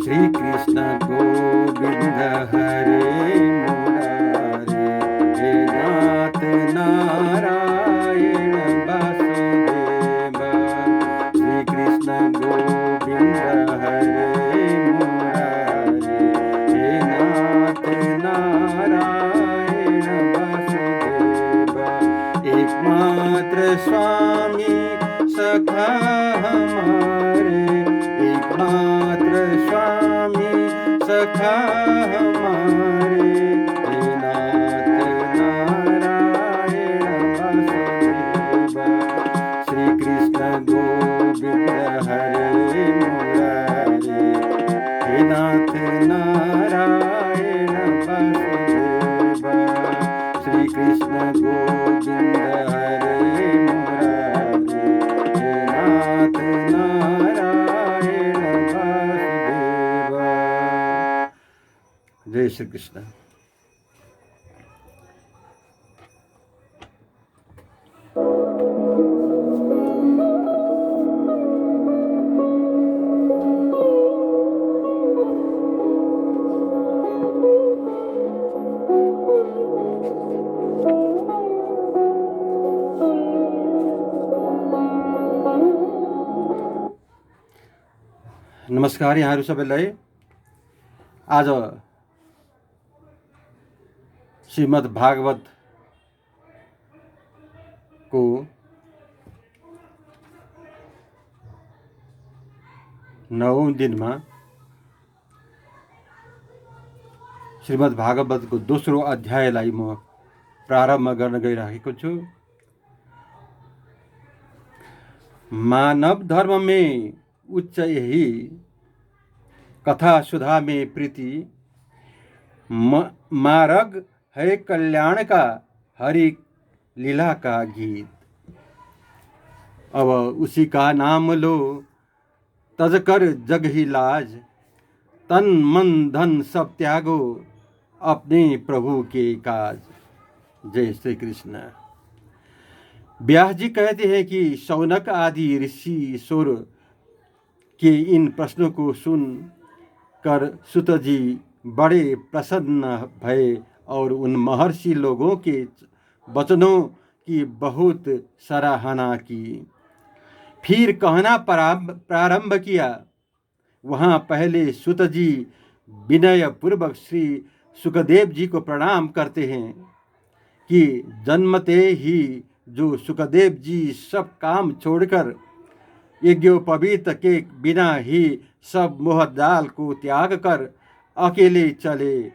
श्री कृष्ण गोविंद हरे मुरारे, हे नाथ नारायण वासुदेव। श्री कृष्ण गोविंद हरे मुरारे, हे नाथ नारायण वासुदेव। एकमात्र स्वामी सखा हमारे, एकमात्र स्वामी सखा हमारे, हे नाथ नारायण वासुदेव। श्री कृष्ण गोविंद हरे मुरारे, हे नाथ नारायण वासुदेव। श्री कृष्ण गोविंद हरे मुरारे, हे नाथ नारायण वासुदेव। जय श्री कृष्ण। नमस्कार यहाँहरू सबैलाई। आज श्रीमद् भागवत को 9औं दिनमा श्रीमद् भागवत को दोस्रो अध्यायलाई म प्रारम्भ गर्न गइरहेको छु। मानव धर्म में उच्च यही, कथा सुधा में प्रीति, मार्ग है कल्याण का, हरि लीला का गीत। अब उसी का नाम लो, तज कर जग ही लाज, तन मन धन सब त्यागो, अपने प्रभु के काज। जय श्री कृष्ण। व्यास जी कहते हैं कि शौनक आदि ऋषि सुर के इन प्रश्नों को सुन कर सुत जी बड़े प्रसन्न भये और उन महर्षि लोगों के वचनों की बहुत सराहना की। फिर कहना प्रारंभ किया। वहाँ पहले सुत जी विनय पूर्वक श्री सुखदेव जी को प्रणाम करते हैं कि जन्मते ही जो सुखदेव जी सब काम छोड़कर यज्ञोपवीत के बिना ही सब मोहजाल को त्याग कर अकेले चले।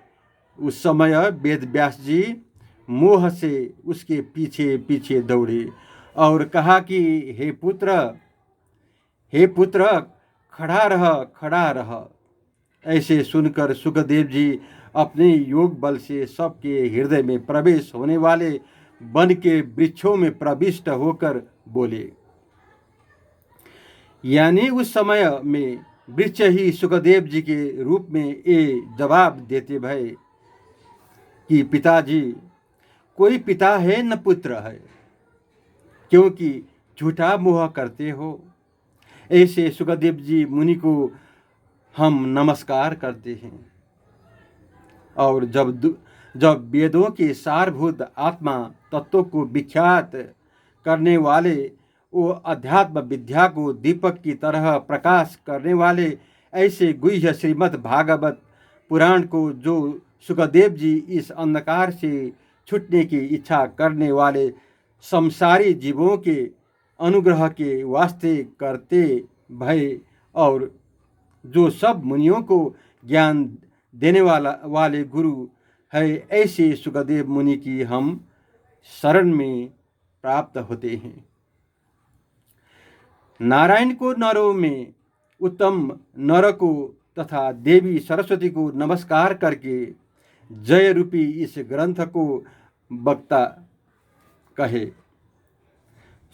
उस समय वेद व्यास जी मोह से उसके पीछे पीछे दौड़े और कहा कि हे पुत्र खड़ा रह। ऐसे सुनकर सुखदेव जी अपने योग बल से सबके हृदय में प्रवेश होने वाले वन के वृक्षों में प्रविष्ट होकर बोले। यानी उस समय में वृक्ष ही सुखदेव जी के रूप में ये जवाब देते भय कि पिताजी, कोई पिता है न पुत्र है, क्योंकि झूठा मोह करते हो। ऐसे सुखदेव जी मुनि को हम नमस्कार करते हैं। और जब वेदों के सारभूत आत्मा तत्वों को विख्यात करने वाले, वो अध्यात्म विद्या को दीपक की तरह प्रकाश करने वाले ऐसे गुह्य श्रीमद् भागवत पुराण को जो सुखदेव जी इस अंधकार से छूटने की इच्छा करने वाले संसारी जीवों के अनुग्रह के वास्ते करते भय, और जो सब मुनियों को ज्ञान देने वाले गुरु है, ऐसे सुखदेव मुनि की हम शरण में प्राप्त होते हैं। नारायण को नरों में उत्तम नर को तथा देवी सरस्वती को नमस्कार करके जय रूपी इस ग्रंथ को वक्ता कहे।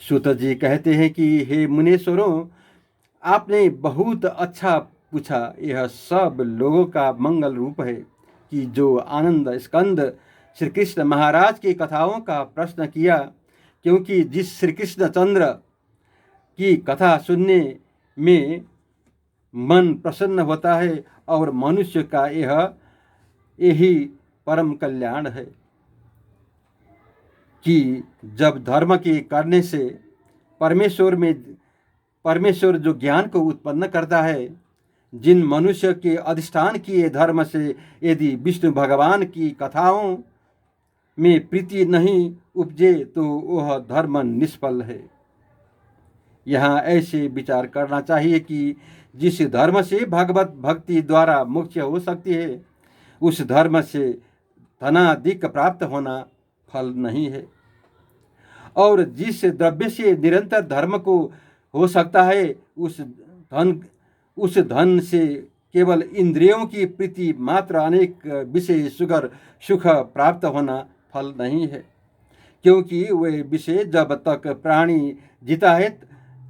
सूत जी कहते हैं कि हे मुनीश्वरों, आपने बहुत अच्छा पूछा। यह सब लोगों का मंगल रूप है कि जो आनंद स्कंद श्री कृष्ण महाराज की कथाओं का प्रश्न किया, क्योंकि जिस श्री कृष्ण चंद्र की कथा सुनने में मन प्रसन्न होता है और मनुष्य का यही परम कल्याण है कि जब धर्म के करने से परमेश्वर जो ज्ञान को उत्पन्न करता है, जिन मनुष्य के अधिष्ठान किए धर्म से यदि विष्णु भगवान की कथाओं में प्रीति नहीं उपजे तो वह धर्म निष्फल है। यहाँ ऐसे विचार करना चाहिए कि जिस धर्म से भगवत भक्ति द्वारा मोक्ष हो सकती है, उस धर्म से धनाधिक प्राप्त होना फल नहीं है, और जिस द्रव्य से निरंतर धर्म को हो सकता है, उस धन से केवल इंद्रियों की प्रीति मात्र अनेक विषय सुख प्राप्त होना फल नहीं है, क्योंकि वे विषय जब तक प्राणी जीता है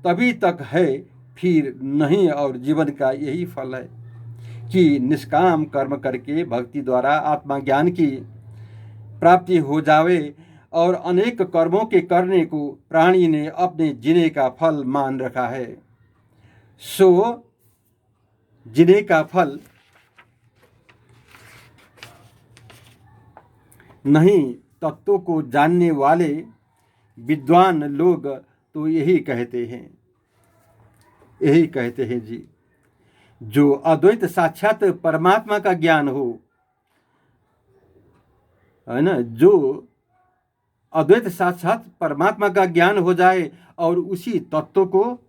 तभी तक है, फिर नहीं। और जीवन का यही फल है कि निष्काम कर्म करके भक्ति द्वारा आत्मज्ञान की प्राप्ति हो जावे, और अनेक कर्मों के करने को प्राणी ने अपने जीने का फल मान रखा है। सो जीने का फल नहीं। तत्वों को जानने वाले विद्वान लोग तो यही कहते हैं जी, जो अद्वैत साक्षात परमात्मा का ज्ञान हो, है ना, जो अद्वैत साक्षात परमात्मा का ज्ञान हो जाए और उसी तत्व को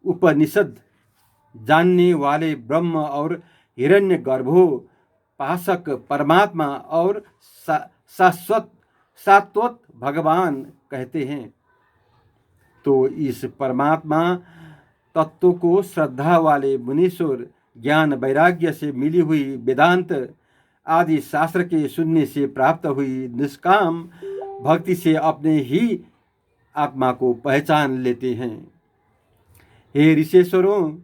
उपनिषद जानने वाले ब्रह्म और हिरण्य गर्भोपासक परमात्मा और शाश्वत भगवान कहते हैं, तो इस परमात्मा तत्व को श्रद्धा वाले मुनीश्वर ज्ञान वैराग्य से मिली हुई वेदांत आदि शास्त्र के सुनने से प्राप्त हुई निष्काम भक्ति से अपने ही आत्मा को पहचान लेते हैं। हे ऋषेश्वरों,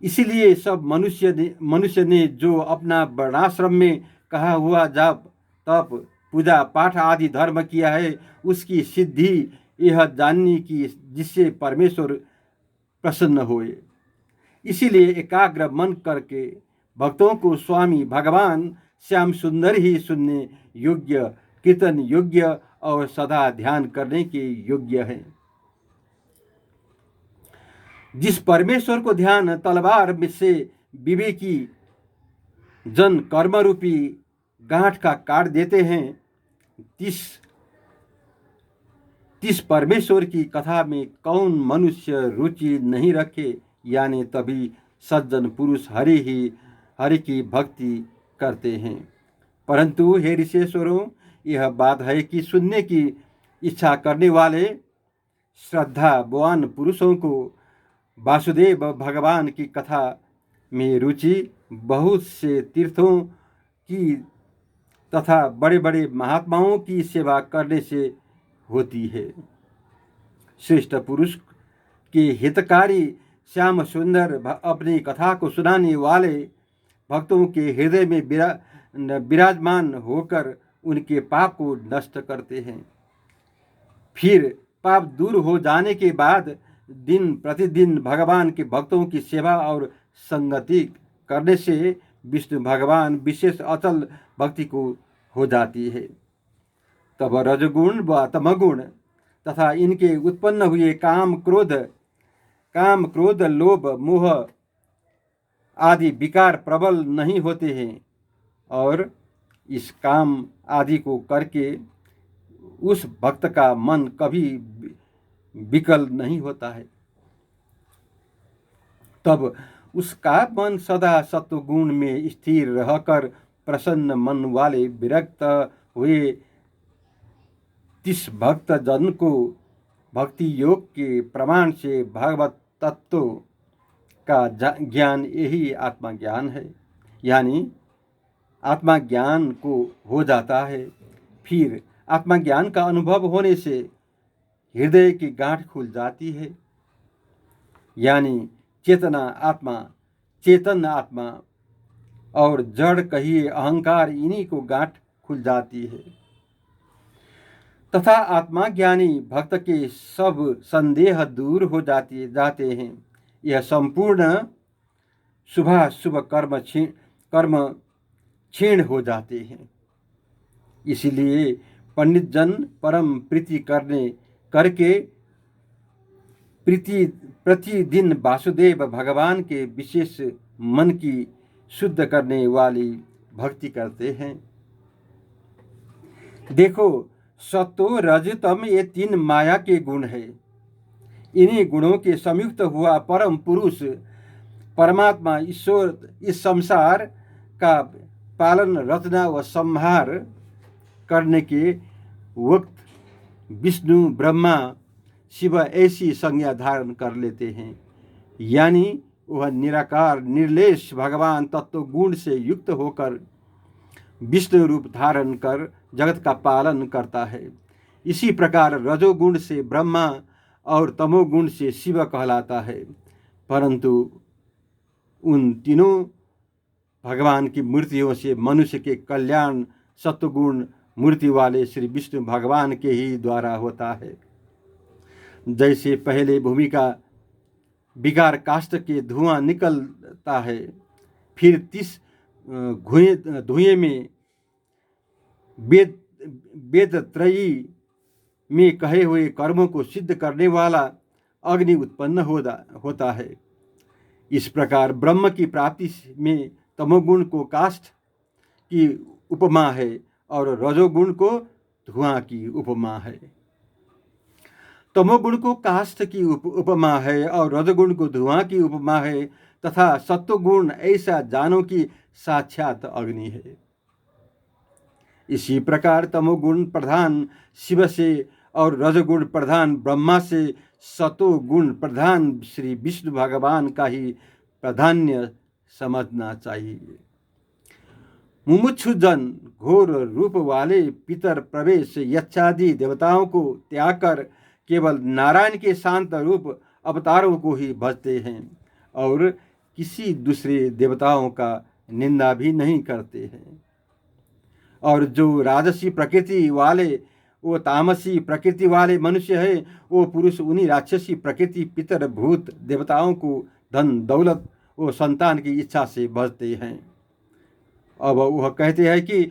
इसलिए सब मनुष्य ने जो अपना वर्णाश्रम में कहा हुआ जप तप पूजा पाठ आदि धर्म किया है, उसकी सिद्धि यह जानने की जिससे परमेश्वर प्रसन्न होए। इसीलिए एकाग्र मन करके भक्तों को स्वामी भगवान श्याम सुंदर ही सुनने योग्य, कीर्तन योग्य और सदा ध्यान करने के योग्य है। जिस परमेश्वर को ध्यान तलवार से विवेकी जन कर्म रूपी गांठ का काट देते हैं, तिस परमेश्वर की कथा में कौन मनुष्य रुचि नहीं रखे, यानी तभी सज्जन पुरुष हरि की भक्ति करते हैं। परंतु हे ऋषेश्वरों, यह बात है कि सुनने की इच्छा करने वाले श्रद्धावान पुरुषों को वासुदेव भगवान की कथा में रुचि बहुत से तीर्थों की तथा बड़े बड़े महात्माओं की सेवा करने से होती है। श्रेष्ठ पुरुष के हितकारी श्याम सुंदर अपनी कथा को सुनाने वाले भक्तों के हृदय में विराजमान होकर उनके पाप को नष्ट करते हैं। फिर पाप दूर हो जाने के बाद दिन प्रतिदिन भगवान के भक्तों की सेवा और संगति करने से विष्णु भगवान विशेष अचल भक्ति को हो जाती है। तब रजगुण व तमगुण तथा इनके उत्पन्न हुए काम क्रोध लोभ मोह आदि विकार प्रबल नहीं होते हैं, और इस काम आदि को करके उस भक्त का मन कभी विकल नहीं होता है। तब उसका मन सदा सत्वगुण में स्थिर रहकर प्रसन्न मन वाले विरक्त हुए तिस भक्त जन को भक्ति योग के प्रमाण से भगवत तत्व का ज्ञान यही आत्मज्ञान है, यानी आत्मज्ञान को हो जाता है। फिर आत्मज्ञान का अनुभव होने से हृदय की गांठ खुल जाती है, यानी चेतन आत्मा और जड़ कहिए अहंकार, इन्हीं को गांठ खुल जाती है तथा आत्मा ज्ञानी भक्त के सब संदेह दूर हो जाते हैं। यह संपूर्ण शुभ कर्म क्षीण हो जाते हैं। इसलिए पंडित जन परम प्रीति करके प्रतिदिन वासुदेव भगवान के विशेष मन की शुद्ध करने वाली भक्ति करते हैं। देखो, सत्व रज तम ये 3 माया के गुण है। इन्हीं गुणों के संयुक्त हुआ परम पुरुष परमात्मा ईश्वर इस संसार का पालन रचना व संहार करने के वक्त विष्णु ब्रह्मा शिव ऐसी संज्ञा धारण कर लेते हैं। यानी वह निराकार निर्लेश भगवान तत्व गुण से युक्त होकर विष्णु रूप धारण कर जगत का पालन करता है। इसी प्रकार रजोगुण से ब्रह्मा और तमोगुण से शिव कहलाता है। परंतु उन तीनों भगवान की मूर्तियों से मनुष्य के कल्याण सत्वगुण मूर्ति वाले श्री विष्णु भगवान के ही द्वारा होता है। जैसे पहले भूमि का बिगार काष्ठ के धुआं निकलता है, फिर 30 धुएं में वेद त्रयी में कहे हुए कर्मों को सिद्ध करने वाला अग्नि उत्पन्न होता है। इस प्रकार ब्रह्म की प्राप्ति में तमोगुण को काष्ठ की उपमा है और रजोगुण को धुआं की उपमा है। तमोगुण को काष्ठ की उपमा है और रजोगुण को धुआं की उपमा है, तथा सत्वगुण ऐसा जानो कि साक्षात अग्नि है। इसी प्रकार तमोगुण प्रधान शिव से और रजोगुण प्रधान ब्रह्मा से सत्वगुण प्रधान श्री विष्णु भगवान का ही प्राधान्य समझना चाहिए। मुमुक्षु जन घोर रूप वाले पितर प्रवेश यक्षादि देवताओं को त्याग कर केवल नारायण के शांत रूप अवतारों को ही भजते हैं और किसी दूसरे देवताओं का निंदा भी नहीं करते हैं। और जो राजसी प्रकृति वाले वो तामसी प्रकृति वाले मनुष्य है, वो पुरुष उन्हीं राक्षसी प्रकृति पितर भूत देवताओं को धन दौलत वो संतान की इच्छा से भजते हैं। अब वह कहते हैं कि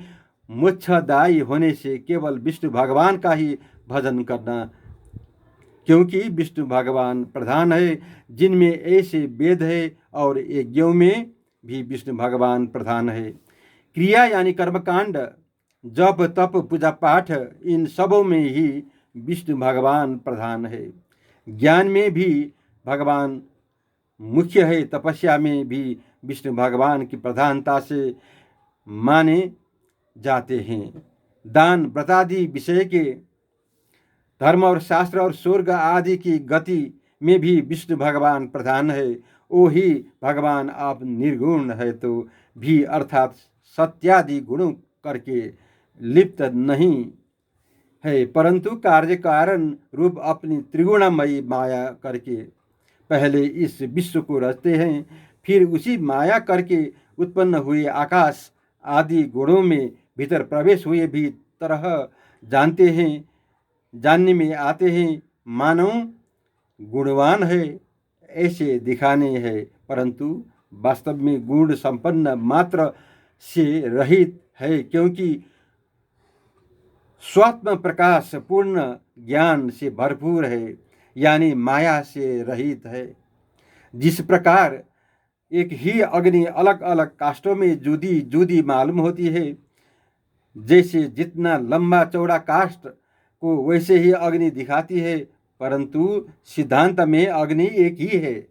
मोक्षदायी होने से केवल विष्णु भगवान का ही भजन करना, क्योंकि विष्णु भगवान प्रधान है, जिनमें ऐसे वेद है और यज्ञों में भी विष्णु भगवान प्रधान है। क्रिया यानी कर्मकांड, जप तप पूजा पाठ, इन सबों में ही विष्णु भगवान प्रधान है। ज्ञान में भी भगवान मुख्य है, तपस्या में भी विष्णु भगवान की प्रधानता से माने जाते हैं। दान व्रतादि विषय के धर्म और शास्त्र और स्वर्ग आदि की गति में भी विष्णु भगवान प्रधान है। वो ही भगवान आप निर्गुण है तो भी अर्थात सत्यादि गुणों करके लिप्त नहीं है, परंतु कार्य कारण रूप अपनी त्रिगुणमयी माया करके पहले इस विश्व को रचते हैं, फिर उसी माया करके उत्पन्न हुए आकाश आदि गुणों में भीतर प्रवेश हुए भी तरह जानने में आते हैं। मानव गुणवान है ऐसे दिखाने हैं, परंतु वास्तव में गुण संपन्न मात्र से रहित है, क्योंकि स्वात्म प्रकाश पूर्ण ज्ञान से भरपूर है, यानी माया से रहित है। जिस प्रकार एक ही अग्नि अलग अलग काष्ठों में जुदी जुदी मालूम होती है, जैसे जितना लंबा चौड़ा काष्ठ को वैसे ही अग्नि दिखाती है, परंतु सिद्धांत में अग्नि एक ही है।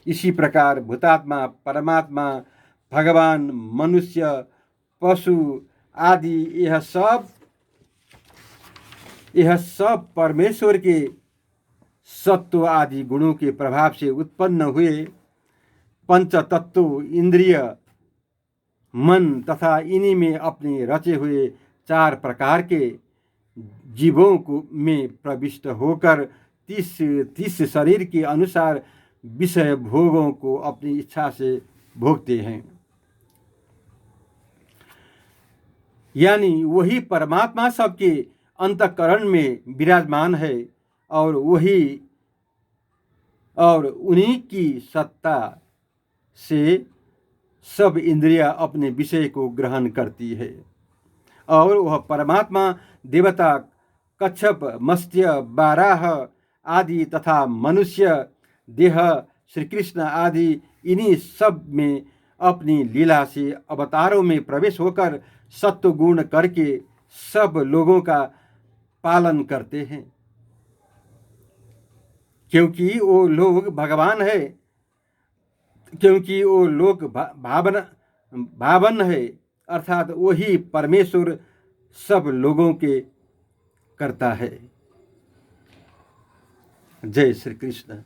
इसी प्रकार भूतात्मा परमात्मा भगवान मनुष्य पशु आदि यह सब परमेश्वर के सत्व आदि गुणों के प्रभाव से उत्पन्न हुए पंच तत्व इंद्रिय मन तथा इन्हीं में अपने रचे हुए 4 प्रकार के जीवों को में प्रविष्ट होकर 30 शरीर के अनुसार विषय भोगों को अपनी इच्छा से भोगते हैं। यानी वही परमात्मा सबके अंतःकरण में विराजमान है और उन्हीं की सत्ता से सब इंद्रियां अपने विषय को ग्रहण करती है और वह परमात्मा, देवता, कच्छप, मत्स्य, बाराह आदि तथा मनुष्य देह, श्री कृष्ण आदि इन्हीं सब में अपनी लीला से अवतारों में प्रवेश होकर सत्व गुण करके सब लोगों का पालन करते हैं। क्योंकि वो लोग भगवान है, क्योंकि वो लोग भावन है, अर्थात वही परमेश्वर सब लोगों के करता है। जय श्री कृष्ण।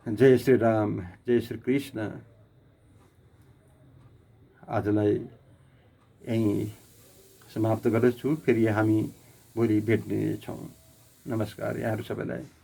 जय श्री राम, जय श्री कृष्ण। आजलाई यहीँ समाप्त गर्दछु। फेरि हामी भोलि भेट्नेछौँ। नमस्कार यहाँहरू सबैलाई।